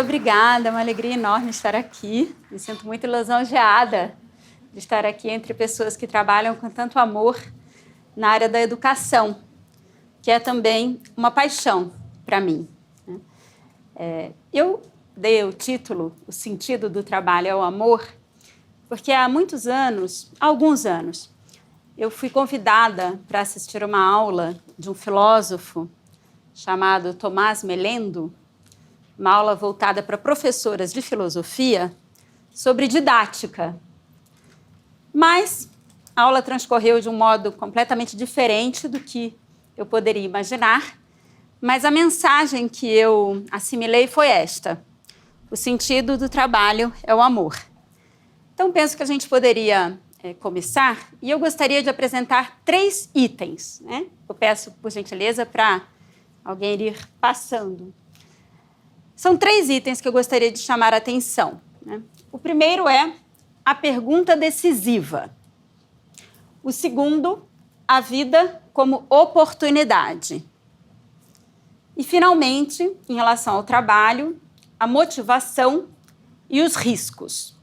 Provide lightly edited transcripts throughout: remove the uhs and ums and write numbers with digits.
obrigada. É uma alegria enorme estar aqui. Me sinto muito lisonjeada de estar aqui entre pessoas que trabalham com tanto amor na área da educação, que é também uma paixão para mim. Eu dei o título, o sentido do trabalho é o amor, porque há alguns anos, eu fui convidada para assistir uma aula de um filósofo chamado Tomás Melendo, uma aula voltada para professoras de filosofia sobre didática. Mas a aula transcorreu de um modo completamente diferente do que eu poderia imaginar, mas a mensagem que eu assimilei foi esta: o sentido do trabalho é o amor. Então, penso que a gente poderia começar, e eu gostaria de apresentar 3 itens, né? Eu peço, por gentileza, para alguém ir passando. São 3 itens que eu gostaria de chamar a atenção, né? O primeiro é a pergunta decisiva. O segundo, a vida como oportunidade. E, finalmente, em relação ao trabalho, a motivação e os riscos.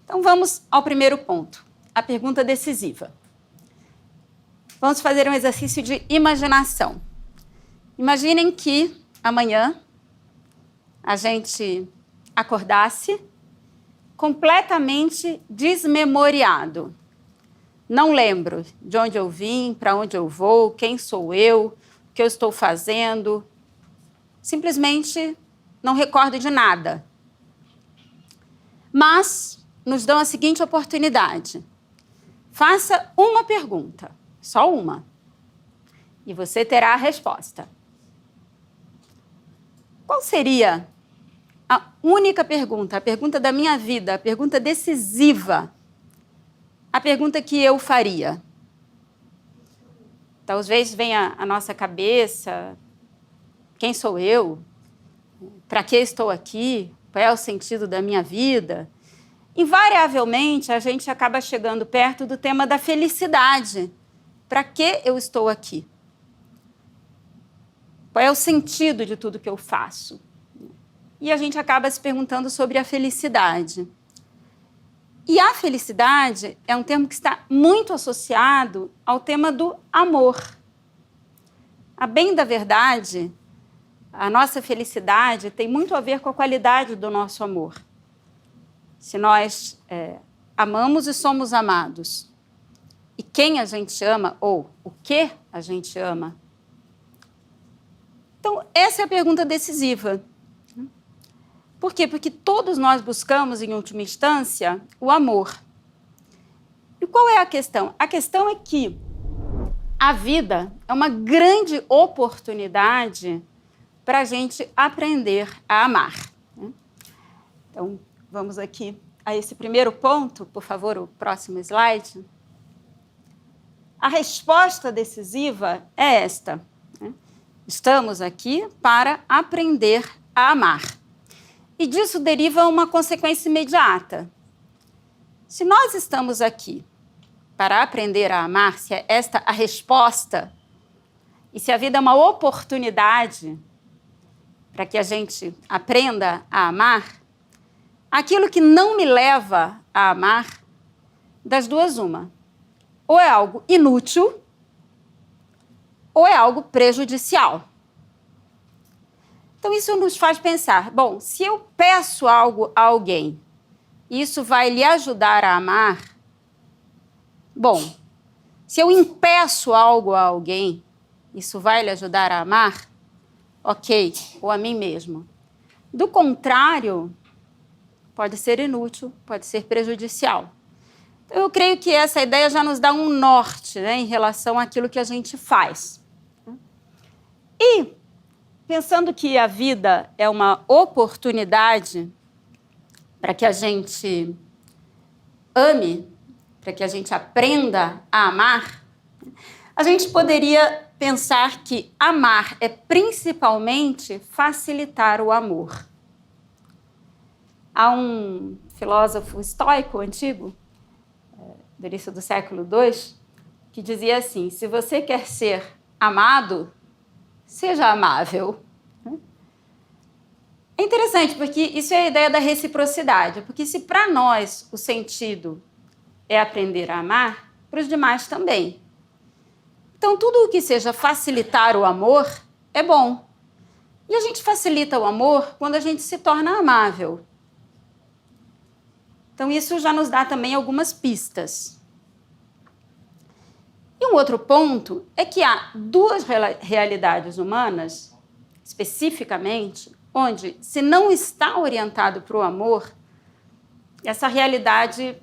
Então, vamos ao primeiro ponto, a pergunta decisiva. Vamos fazer um exercício de imaginação. Imaginem que amanhã a gente acordasse completamente desmemoriado. Não lembro de onde eu vim, para onde eu vou, quem sou eu, o que eu estou fazendo. Simplesmente não recordo de nada. Mas nos dão a seguinte oportunidade. Faça uma pergunta, só uma, e você terá a resposta. Qual seria a única pergunta, a pergunta da minha vida, a pergunta decisiva, a pergunta que eu faria? Talvez venha à nossa cabeça: quem sou eu? Para que estou aqui? Qual é o sentido da minha vida? Invariavelmente, a gente acaba chegando perto do tema da felicidade. Para que eu estou aqui? Qual é o sentido de tudo que eu faço? E a gente acaba se perguntando sobre a felicidade. E a felicidade é um termo que está muito associado ao tema do amor. A bem da verdade, a nossa felicidade tem muito a ver com a qualidade do nosso amor. Se nós amamos e somos amados, e quem a gente ama, ou o que a gente ama. Então, essa é a pergunta decisiva. Por quê? Porque todos nós buscamos, em última instância, o amor. E qual é a questão? A questão é que a vida é uma grande oportunidade para a gente aprender a amar. Então, vamos aqui a esse primeiro ponto, por favor, o próximo slide. A resposta decisiva é esta: estamos aqui para aprender a amar. E disso deriva uma consequência imediata. Se nós estamos aqui para aprender a amar, se é esta a resposta, e se a vida é uma oportunidade para que a gente aprenda a amar, aquilo que não me leva a amar, das duas uma. Ou é algo inútil, ou é algo prejudicial. Então, isso nos faz pensar, bom, se eu peço algo a alguém, isso vai lhe ajudar a amar? Bom, se eu impeço algo a alguém, isso vai lhe ajudar a amar? Ok, ou a mim mesmo. Do contrário, pode ser inútil, pode ser prejudicial. Então, eu creio que essa ideia já nos dá um norte, né, em relação àquilo que a gente faz. E, pensando que a vida é uma oportunidade para que a gente ame, para que a gente aprenda a amar, a gente poderia pensar que amar é principalmente facilitar o amor. Há um filósofo estoico antigo, do início do século II, que dizia assim: se você quer ser amado, seja amável. É interessante, porque isso é a ideia da reciprocidade, porque se para nós o sentido é aprender a amar, para os demais também. Então, tudo o que seja facilitar o amor é bom. E a gente facilita o amor quando a gente se torna amável. Então, isso já nos dá também algumas pistas. E um outro ponto é que há duas realidades humanas, especificamente, onde, se não está orientado para o amor, essa realidade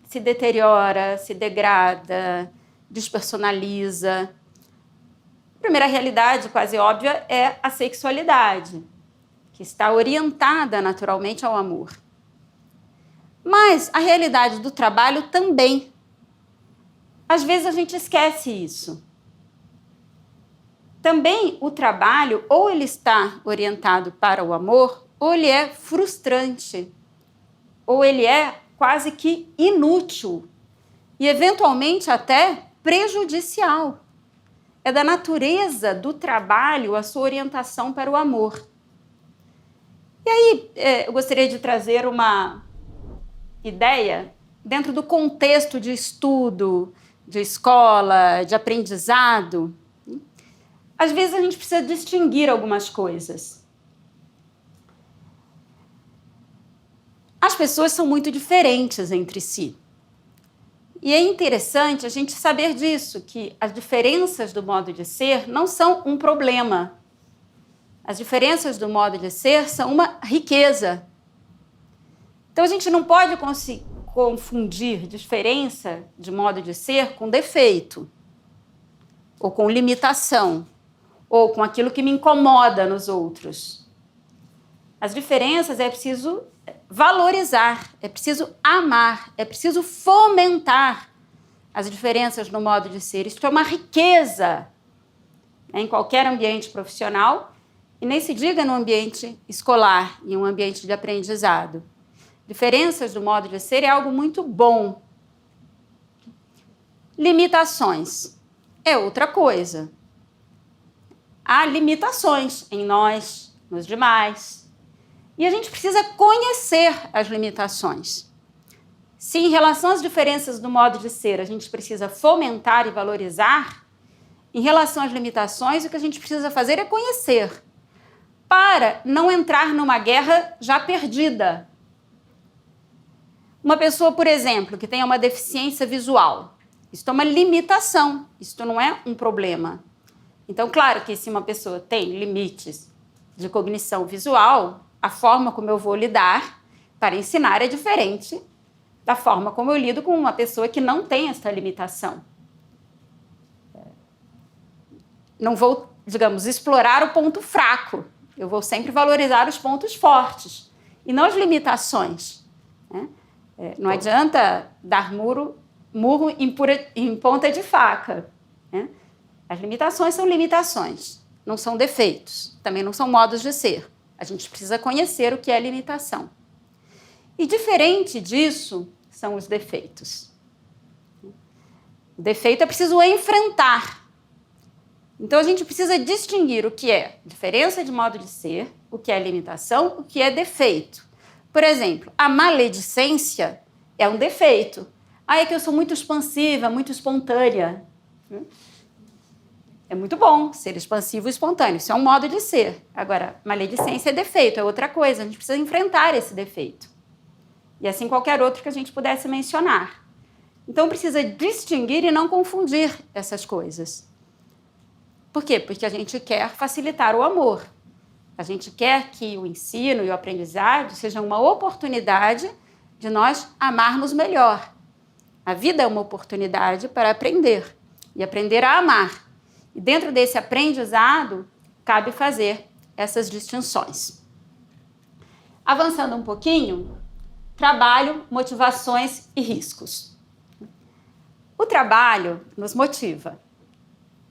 se deteriora, se degrada, despersonaliza. A primeira realidade, quase óbvia, é a sexualidade, que está orientada naturalmente ao amor. Mas a realidade do trabalho também. Às vezes a gente esquece isso. Também o trabalho, ou ele está orientado para o amor, ou ele é frustrante, ou ele é quase que inútil e, eventualmente, até prejudicial. É da natureza do trabalho a sua orientação para o amor. E aí, eu gostaria de trazer uma ideia dentro do contexto de estudo, de escola, de aprendizado. Às vezes a gente precisa distinguir algumas coisas. As pessoas são muito diferentes entre si. E é interessante a gente saber disso, que as diferenças do modo de ser não são um problema. As diferenças do modo de ser são uma riqueza. Então a gente não pode confundir diferença de modo de ser com defeito, ou com limitação, ou com aquilo que me incomoda nos outros. As diferenças é preciso valorizar, é preciso amar, é preciso fomentar as diferenças no modo de ser. Isso é uma riqueza, né, em qualquer ambiente profissional, e nem se diga no ambiente escolar, em um ambiente de aprendizado. Diferenças do modo de ser é algo muito bom. Limitações é outra coisa. Há limitações em nós, nos demais. E a gente precisa conhecer as limitações. Se em relação às diferenças do modo de ser a gente precisa fomentar e valorizar, em relação às limitações, o que a gente precisa fazer é conhecer, para não entrar numa guerra já perdida. Uma pessoa, por exemplo, que tenha uma deficiência visual, isso é uma limitação, isso não é um problema. Então, claro que se uma pessoa tem limites de cognição visual, a forma como eu vou lidar para ensinar é diferente da forma como eu lido com uma pessoa que não tem essa limitação. Não vou, digamos, explorar o ponto fraco. Eu vou sempre valorizar os pontos fortes e não as limitações, né? Não adianta dar murro em ponta de faca, né? As limitações são limitações, não são defeitos, também não são modos de ser. A gente precisa conhecer o que é limitação. E diferente disso são os defeitos. O defeito é preciso enfrentar. Então a gente precisa distinguir o que é diferença de modo de ser, o que é limitação, o que é defeito. Por exemplo, a maledicência é um defeito. É que eu sou muito expansiva, muito espontânea. É muito bom ser expansivo e espontâneo, isso é um modo de ser. Agora, maledicência é defeito, é outra coisa, a gente precisa enfrentar esse defeito. E assim qualquer outro que a gente pudesse mencionar. Então precisa distinguir e não confundir essas coisas. Por quê? Porque a gente quer facilitar o amor. A gente quer que o ensino e o aprendizado sejam uma oportunidade de nós amarmos melhor. A vida é uma oportunidade para aprender e aprender a amar. E dentro desse aprendizado, cabe fazer essas distinções. Avançando um pouquinho, trabalho, motivações e riscos. O trabalho nos motiva.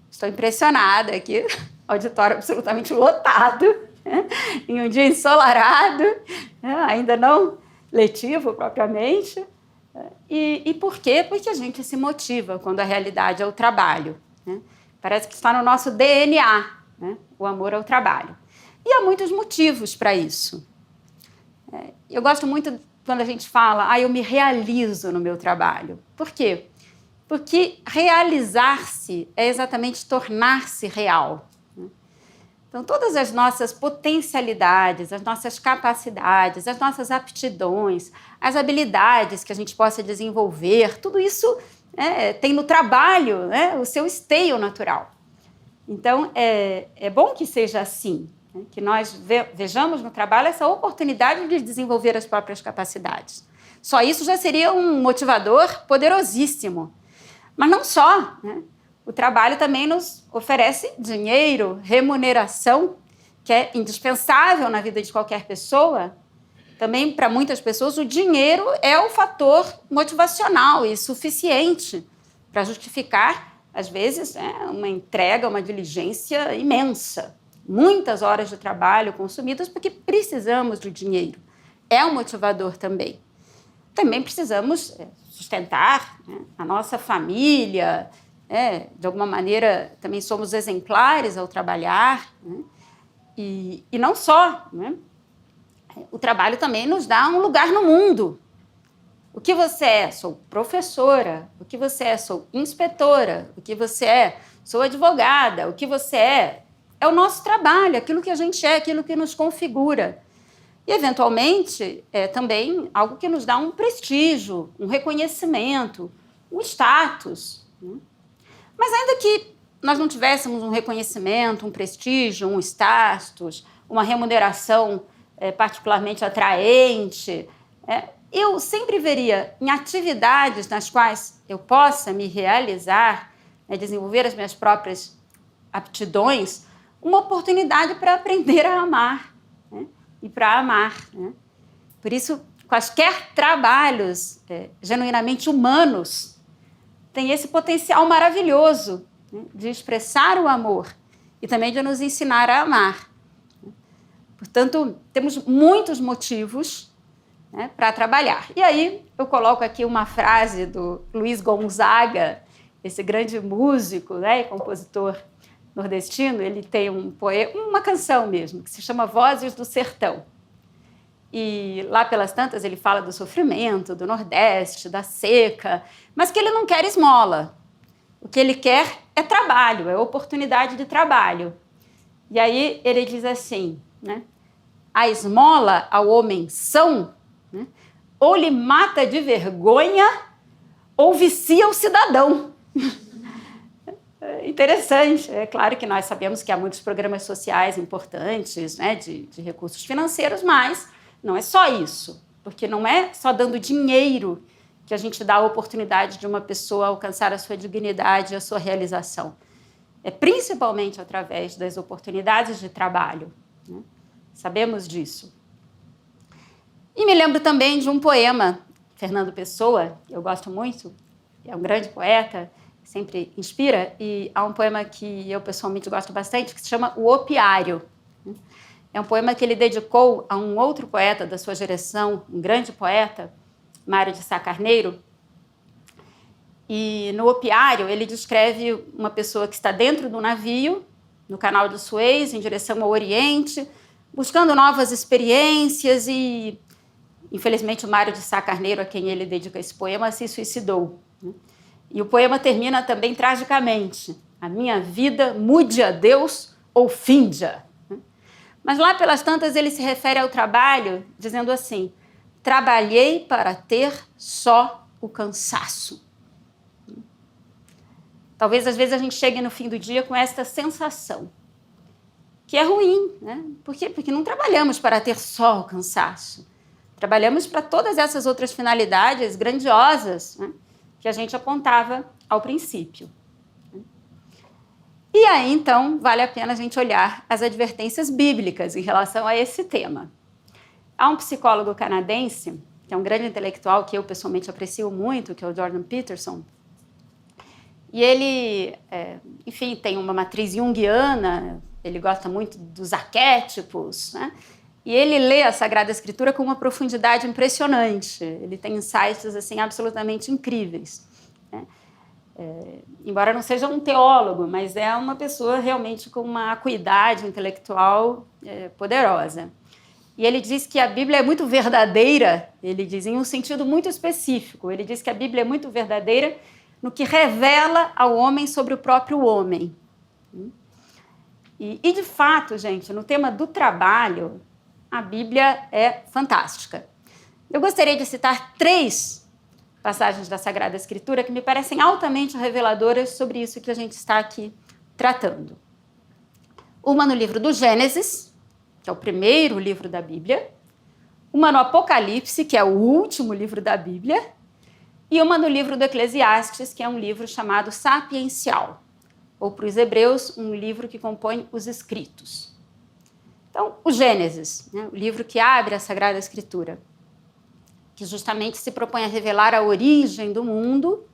Estou impressionada aqui, auditório absolutamente lotado, né? Em um dia ensolarado, né? Ainda não letivo propriamente. E por quê? Porque a gente se motiva quando a realidade é o trabalho, né? Parece que está no nosso DNA, né? O amor ao trabalho. E há muitos motivos para isso. Eu gosto muito quando a gente fala, eu me realizo no meu trabalho. Por quê? Porque realizar-se é exatamente tornar-se real. Então, todas as nossas potencialidades, as nossas capacidades, as nossas aptidões, as habilidades que a gente possa desenvolver, tudo isso tem no trabalho o seu esteio natural. Então, é bom que seja assim, que nós vejamos no trabalho essa oportunidade de desenvolver as próprias capacidades. Só isso já seria um motivador poderosíssimo. Mas não só, O trabalho também nos oferece dinheiro, remuneração, que é indispensável na vida de qualquer pessoa. Também, para muitas pessoas, o dinheiro é o fator motivacional e suficiente para justificar, às vezes, uma entrega, uma diligência imensa. Muitas horas de trabalho consumidas porque precisamos do dinheiro. É um motivador também. Também precisamos sustentar a nossa família. De alguma maneira, também somos exemplares ao trabalhar. E não só. O trabalho também nos dá um lugar no mundo. O que você é? Sou professora. O que você é? Sou inspetora. O que você é? Sou advogada. O que você é? É o nosso trabalho, aquilo que a gente é, aquilo que nos configura. E, eventualmente, é também algo que nos dá um prestígio, um reconhecimento, um status. Mas ainda que nós não tivéssemos um reconhecimento, um prestígio, um status, uma remuneração particularmente atraente, eu sempre veria em atividades nas quais eu possa me realizar, desenvolver as minhas próprias aptidões, uma oportunidade para aprender a amar. E para amar. Por isso, quaisquer trabalhos genuinamente humanos têm esse potencial maravilhoso de expressar o amor e também de nos ensinar a amar. Portanto, temos muitos motivos para trabalhar. E aí, eu coloco aqui uma frase do Luiz Gonzaga, esse grande músico e compositor nordestino. Ele tem uma canção mesmo, que se chama Vozes do Sertão. E lá pelas tantas ele fala do sofrimento, do Nordeste, da seca, mas que ele não quer esmola. O que ele quer é trabalho, é oportunidade de trabalho. E aí ele diz assim, a esmola ao homem são, ou lhe mata de vergonha, ou vicia o cidadão. Interessante. É claro que nós sabemos que há muitos programas sociais importantes, de recursos financeiros, mas não é só isso, porque não é só dando dinheiro que a gente dá a oportunidade de uma pessoa alcançar a sua dignidade e a sua realização. É principalmente através das oportunidades de trabalho. Sabemos disso. E me lembro também de um poema, Fernando Pessoa, que eu gosto muito, é um grande poeta, sempre inspira, e há um poema que eu pessoalmente gosto bastante, que se chama O Opiário. É um poema que ele dedicou a um outro poeta da sua geração, um grande poeta, Mário de Sá Carneiro. E no Opiário ele descreve uma pessoa que está dentro do navio, no canal do Suez, em direção ao Oriente, buscando novas experiências e, infelizmente, o Mário de Sá Carneiro, a quem ele dedica esse poema, se suicidou. E o poema termina também tragicamente. A minha vida mude a Deus ou finda. Mas lá pelas tantas ele se refere ao trabalho dizendo assim: trabalhei para ter só o cansaço. Talvez às vezes a gente chegue no fim do dia com esta sensação, que é ruim, Por quê? Porque não trabalhamos para ter só o cansaço. Trabalhamos para todas essas outras finalidades grandiosas, que a gente apontava ao princípio. E aí, então, vale a pena a gente olhar as advertências bíblicas em relação a esse tema. Há um psicólogo canadense, que é um grande intelectual que eu pessoalmente aprecio muito, que é o Jordan Peterson, e ele, enfim, tem uma matriz junguiana, ele gosta muito dos arquétipos, E ele lê a Sagrada Escritura com uma profundidade impressionante. Ele tem insights assim, absolutamente incríveis. Embora não seja um teólogo, mas é uma pessoa realmente com uma acuidade intelectual poderosa. E ele diz que a Bíblia é muito verdadeira, ele diz em um sentido muito específico. Ele diz que a Bíblia é muito verdadeira no que revela ao homem sobre o próprio homem. E de fato, gente, no tema do trabalho, a Bíblia é fantástica. Eu gostaria de citar 3 passagens da Sagrada Escritura que me parecem altamente reveladoras sobre isso que a gente está aqui tratando. Uma no livro do Gênesis, que é o primeiro livro da Bíblia, uma no Apocalipse, que é o último livro da Bíblia, e uma no livro do Eclesiastes, que é um livro chamado sapiencial, ou para os hebreus, um livro que compõe os escritos. Então, o Gênesis, né, o livro que abre a Sagrada Escritura, que justamente se propõe a revelar a origem do mundo,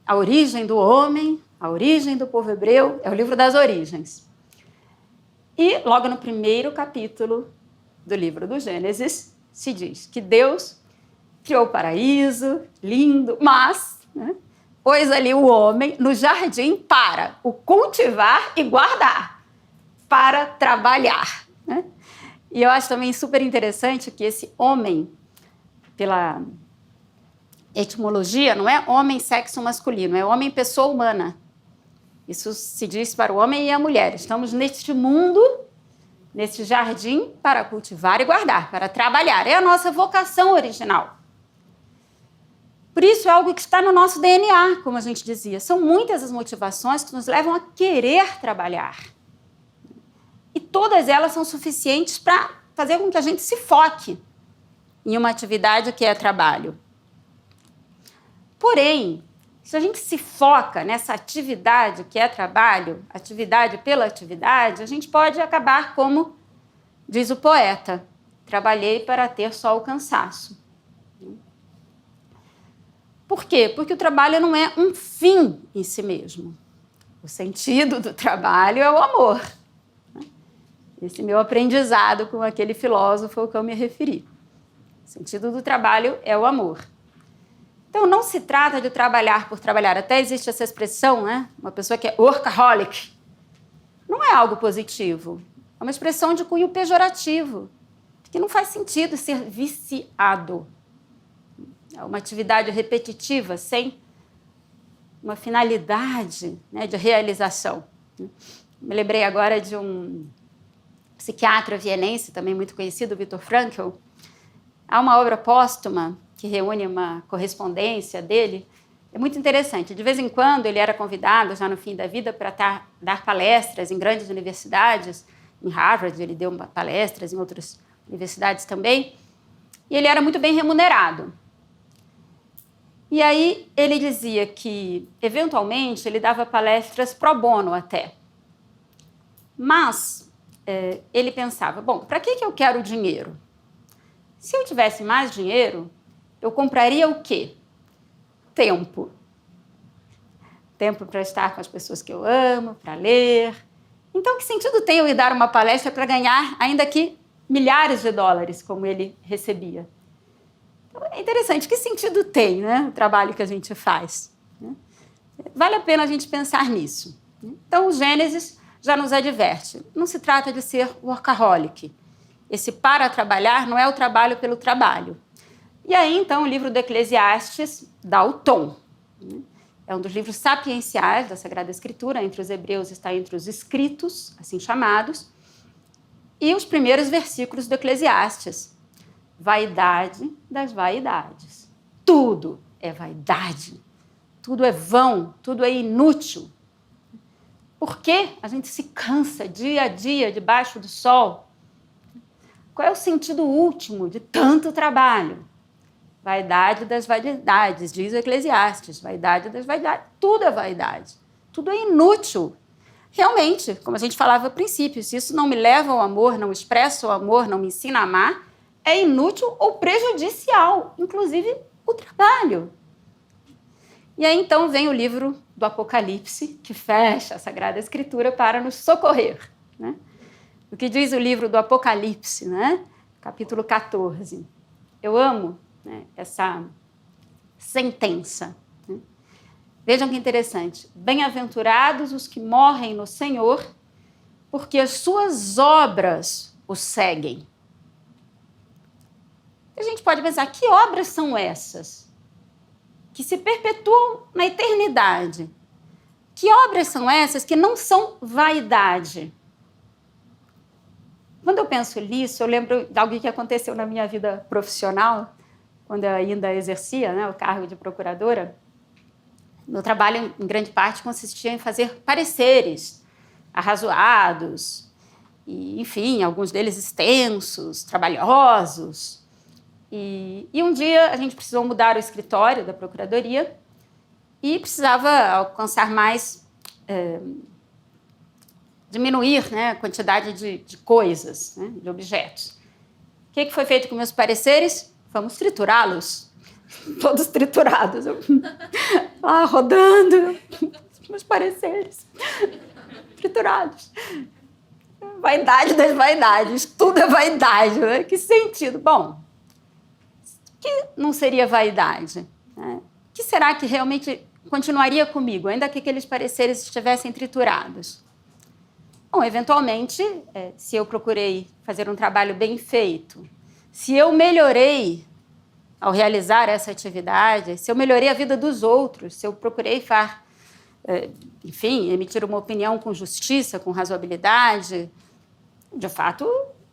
a origem do homem, a origem do povo hebreu, é o livro das origens. E logo no primeiro capítulo do livro do Gênesis, se diz que Deus criou o paraíso, lindo, mas, né, pôs ali o homem no jardim para o cultivar e guardar, para trabalhar. Né? E eu acho também super interessante que esse homem, pela etimologia, não é homem sexo masculino, é homem pessoa humana. Isso se diz para o homem e a mulher. Estamos neste mundo, neste jardim, para cultivar e guardar, para trabalhar. É a nossa vocação original. Por isso é algo que está no nosso DNA, como a gente dizia. São muitas as motivações que nos levam a querer trabalhar. E todas elas são suficientes para fazer com que a gente se foque em uma atividade que é trabalho. Porém, se a gente se foca nessa atividade que é trabalho, atividade pela atividade, a gente pode acabar como diz o poeta, trabalhei para ter só o cansaço. Por quê? Porque o trabalho não é um fim em si mesmo. O sentido do trabalho é o amor. Esse meu aprendizado com aquele filósofo ao que eu me referi. O sentido do trabalho é o amor. Então, não se trata de trabalhar por trabalhar. Até existe essa expressão, né? Uma pessoa que é workaholic. Não é algo positivo. É uma expressão de cunho pejorativo, que não faz sentido ser viciado. É uma atividade repetitiva, sem uma finalidade, né, de realização. Me lembrei agora de um psiquiatra vienense, também muito conhecido, Viktor Frankl. Há uma obra póstuma que reúne uma correspondência dele. É muito interessante. De vez em quando ele era convidado, já no fim da vida, para dar palestras em grandes universidades. Em Harvard ele deu palestras, em outras universidades também. E ele era muito bem remunerado. E aí ele dizia que, eventualmente, ele dava palestras pro bono até. Mas ele pensava, bom, para que eu quero dinheiro? Se eu tivesse mais dinheiro, eu compraria o quê? Tempo. Tempo para estar com as pessoas que eu amo, para ler. Então, que sentido tem eu ir dar uma palestra para ganhar, ainda que milhares de dólares, como ele recebia? Então, é interessante, que sentido tem, né, o trabalho que a gente faz? Né? Vale a pena a gente pensar nisso. Então, o Gênesis já nos adverte. Não se trata de ser workaholic. Esse para trabalhar não é o trabalho pelo trabalho. E aí, então, o livro do Eclesiastes dá o tom. É um dos livros sapienciais da Sagrada Escritura. Entre os hebreus está entre os escritos, assim chamados. E os primeiros versículos do Eclesiastes. Vaidade das vaidades. Tudo é vaidade. Tudo é vão, tudo é inútil. Por que a gente se cansa dia a dia debaixo do sol? Qual é o sentido último de tanto trabalho? Vaidade das vaidades, diz o Eclesiastes. Vaidade das vaidades. Tudo é vaidade. Tudo é inútil. Realmente, como a gente falava a princípio, se isso não me leva ao amor, não expressa o amor, não me ensina a amar, é inútil ou prejudicial, inclusive o trabalho. E aí, então, vem o livro do Apocalipse, que fecha a Sagrada Escritura para nos socorrer. Né? O que diz o livro do Apocalipse, né? Capítulo 14. Eu amo, né, essa sentença. Né? Vejam que interessante. Bem-aventurados os que morrem no Senhor, porque as suas obras o seguem. a gente pode pensar, que obras são essas que se perpetuam na eternidade? Que obras são essas que não são vaidade? Quando eu penso nisso, eu lembro de algo que aconteceu na minha vida profissional, quando eu ainda exercia, né, o cargo de procuradora. Meu trabalho, em grande parte, consistia em fazer pareceres arrazoados, e, enfim, alguns deles extensos, trabalhosos. E um dia a gente precisou mudar o escritório da procuradoria e precisava alcançar mais, diminuir, né, a quantidade de coisas, né, de objetos. O que foi feito com meus pareceres? Vamos triturá-los. Todos triturados. Rodando, meus pareceres. Triturados. Vaidade das vaidades. Tudo é vaidade, né? Que sentido? Bom, que não seria vaidade? Né? O que será que realmente continuaria comigo, ainda que aqueles pareceres estivessem triturados? Bom, eventualmente, se eu procurei fazer um trabalho bem feito, se eu melhorei ao realizar essa atividade, se eu melhorei a vida dos outros, se eu procurei enfim, emitir uma opinião com justiça, com razoabilidade, de fato,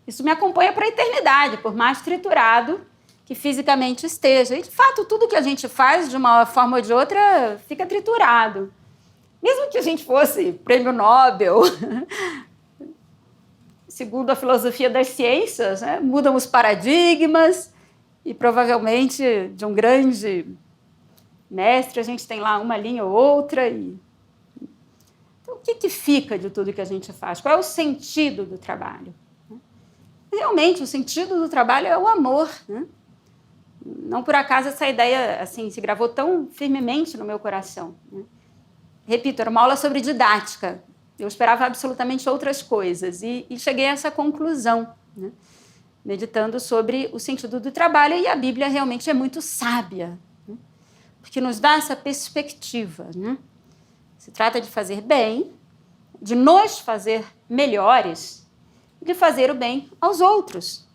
isso me acompanha para a eternidade, por mais triturado que fisicamente esteja. E, de fato, tudo que a gente faz, de uma forma ou de outra, fica triturado. Mesmo que a gente fosse prêmio Nobel, segundo a filosofia das ciências, né, mudam os paradigmas e, provavelmente, de um grande mestre, a gente tem lá uma linha ou outra. Então, o que fica de tudo que a gente faz? Qual é o sentido do trabalho? Realmente, o sentido do trabalho é o amor, né? Não por acaso essa ideia assim, se gravou tão firmemente no meu coração, né? Repito, era uma aula sobre didática. Eu esperava absolutamente outras coisas e cheguei a essa conclusão, né? Meditando sobre o sentido do trabalho, e a Bíblia realmente é muito sábia, né? Porque nos dá essa perspectiva, né? Se trata de fazer bem, de nos fazer melhores, de fazer o bem aos outros.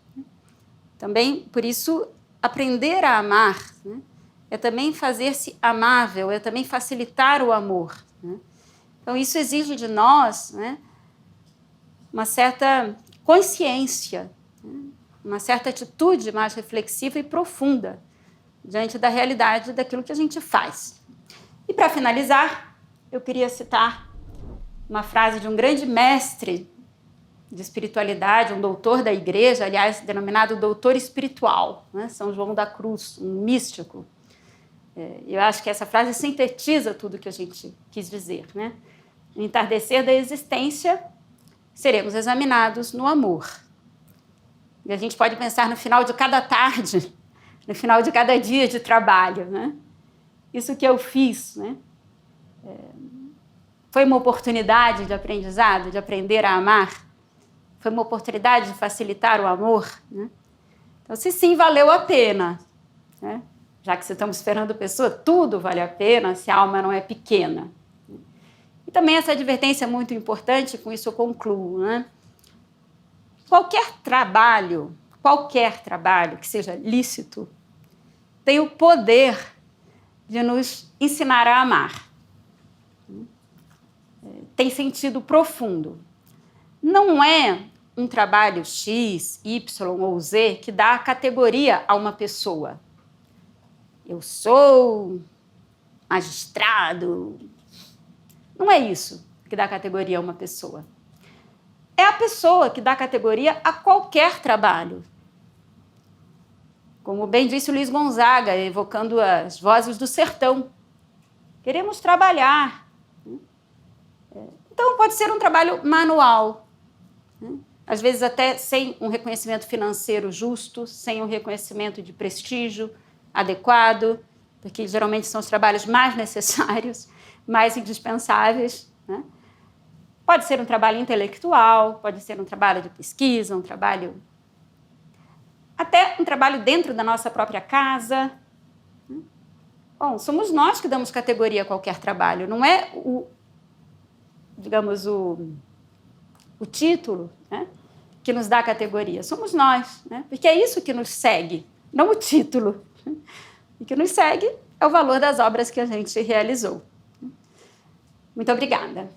Também, por isso, aprender a amar, né, é também fazer-se amável, é também facilitar o amor, né? Então, isso exige de nós, né, uma certa consciência, né, uma certa atitude mais reflexiva e profunda diante da realidade daquilo que a gente faz. E, para finalizar, eu queria citar uma frase de um grande mestre de espiritualidade, um doutor da igreja, aliás, denominado doutor espiritual, né? São João da Cruz, um místico. Eu acho que essa frase sintetiza tudo que a gente quis dizer, né? No entardecer da existência, seremos examinados no amor. E a gente pode pensar no final de cada tarde, no final de cada dia de trabalho, né? Isso que eu fiz, né? Foi uma oportunidade de aprendizado, de aprender a amar? Foi uma oportunidade de facilitar o amor, né? Então, se sim, valeu a pena, né? Já que estamos esperando pessoa, tudo vale a pena se a alma não é pequena. E também essa advertência é muito importante, com isso eu concluo, né? Qualquer trabalho que seja lícito, tem o poder de nos ensinar a amar. Tem sentido profundo. Não é um trabalho X, Y ou Z que dá categoria a uma pessoa. Eu sou magistrado. Não é isso que dá categoria a uma pessoa. É a pessoa que dá categoria a qualquer trabalho. Como bem disse o Luiz Gonzaga, evocando as vozes do sertão. Queremos trabalhar. Então, pode ser um trabalho manual, né? Às vezes até sem um reconhecimento financeiro justo, sem um reconhecimento de prestígio adequado, porque geralmente são os trabalhos mais necessários, mais indispensáveis, né? Pode ser um trabalho intelectual, pode ser um trabalho de pesquisa, até um trabalho dentro da nossa própria casa. Bom, somos nós que damos categoria a qualquer trabalho, não é o título, né, que nos dá categoria. Somos nós, né? Porque é isso que nos segue. não o título. O que nos segue é o valor das obras que a gente realizou. Muito obrigada.